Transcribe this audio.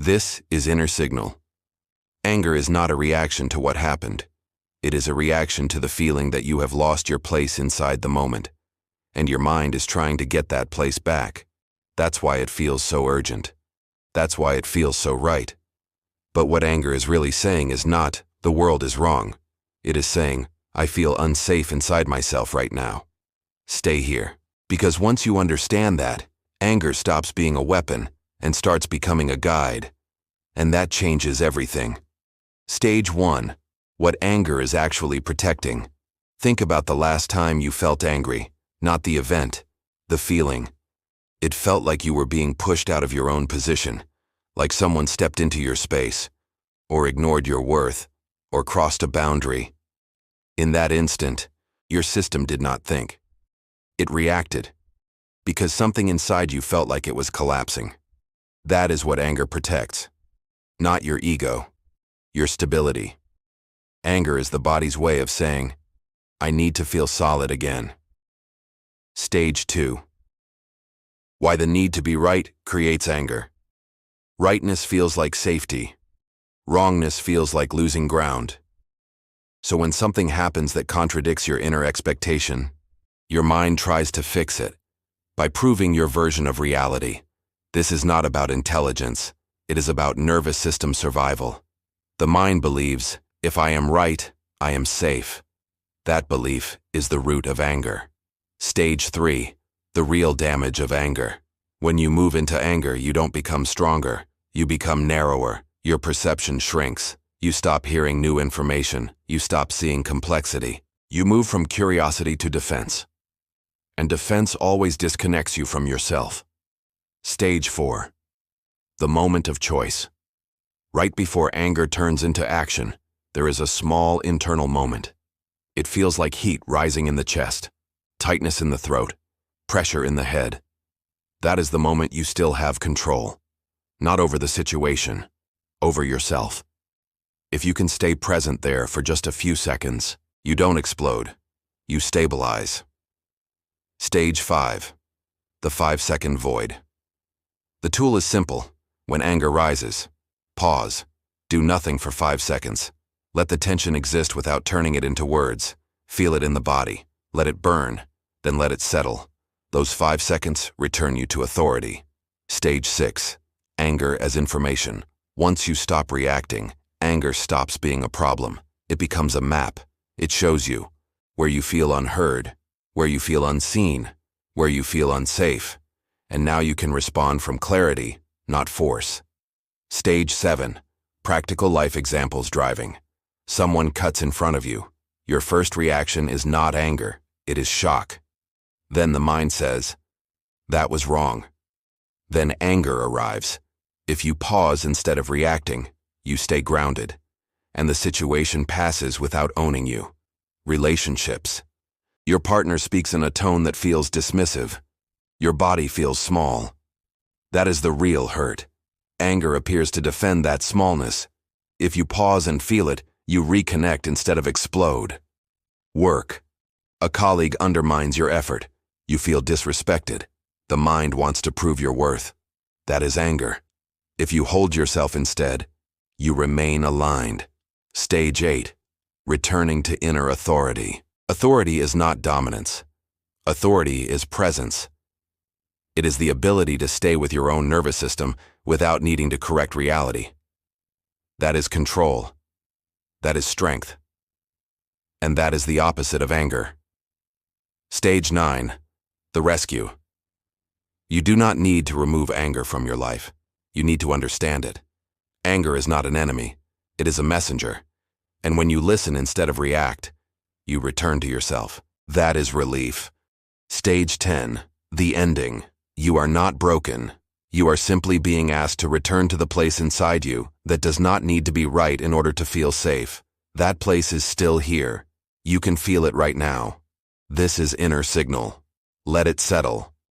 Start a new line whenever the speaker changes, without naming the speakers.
This is inner signal. Anger is not a reaction to what happened. It is a reaction to the feeling that you have lost your place inside the moment, and your mind is trying to get that place back. That's why it feels so urgent. That's why it feels so right. But what anger is really saying is not, the world is wrong. It is saying, I feel unsafe inside myself right now. Stay here. Because once you understand that, anger stops being a weapon and starts becoming a guide. And that changes everything. Stage 1. What anger is actually protecting. Think about the last time you felt angry, not the event, the feeling. It felt like you were being pushed out of your own position, like someone stepped into your space, or ignored your worth, or crossed a boundary. In that instant, your system did not think. It reacted, because something inside you felt like it was collapsing. That is what anger protects. Not your ego, your stability. Anger is the body's way of saying, I need to feel solid again. Stage 2. Why the need to be right creates anger. Rightness feels like safety. Wrongness feels like losing ground. So when something happens that contradicts your inner expectation, your mind tries to fix it by proving your version of reality. This is not about intelligence. It is about nervous system survival. The mind believes, if I am right, I am safe. That belief is the root of anger. Stage 3. The real damage of anger. When you move into anger, you don't become stronger. You become narrower. Your perception shrinks. You stop hearing new information. You stop seeing complexity. You move from curiosity to defense. And defense always disconnects you from yourself. Stage 4. The moment of choice. Right before anger turns into action, there is a small internal moment. It feels like heat rising in the chest, tightness in the throat, pressure in the head. That is the moment you still have control. Not over the situation, over yourself. If you can stay present there for just a few seconds, you don't explode. You stabilize. Stage 5. The 5-second void. The tool is simple. When anger rises, pause. Do nothing for 5 seconds. Let the tension exist without turning it into words. Feel it in the body. Let it burn. Then let it settle. Those 5 seconds return you to authority. Stage 6. Anger as information. Once you stop reacting, anger stops being a problem. It becomes a map. It shows you where you feel unheard, where you feel unseen, where you feel unsafe. And now you can respond from clarity, not force. Stage 7. Practical life examples driving. Someone cuts in front of you. Your first reaction is not anger, it is shock. Then the mind says, that was wrong. Then anger arrives. If you pause instead of reacting, you stay grounded, and the situation passes without owning you. Relationships. Your partner speaks in a tone that feels dismissive. Your body feels small. That is the real hurt. Anger appears to defend that smallness. If you pause and feel it, you reconnect instead of explode. Work. A colleague undermines your effort. You feel disrespected. The mind wants to prove your worth. That is anger. If you hold yourself instead, you remain aligned. Stage 8. Returning to inner authority. Authority is not dominance. Authority is presence. It is the ability to stay with your own nervous system without needing to correct reality. That is control. That is strength. And that is the opposite of anger. Stage 9. The rescue. You do not need to remove anger from your life. You need to understand it. Anger is not an enemy. It is a messenger. And when you listen instead of react, you return to yourself. That is relief. Stage 10. The ending. You are not broken. You are simply being asked to return to the place inside you that does not need to be right in order to feel safe. That place is still here. You can feel it right now. This is inner signal. Let it settle.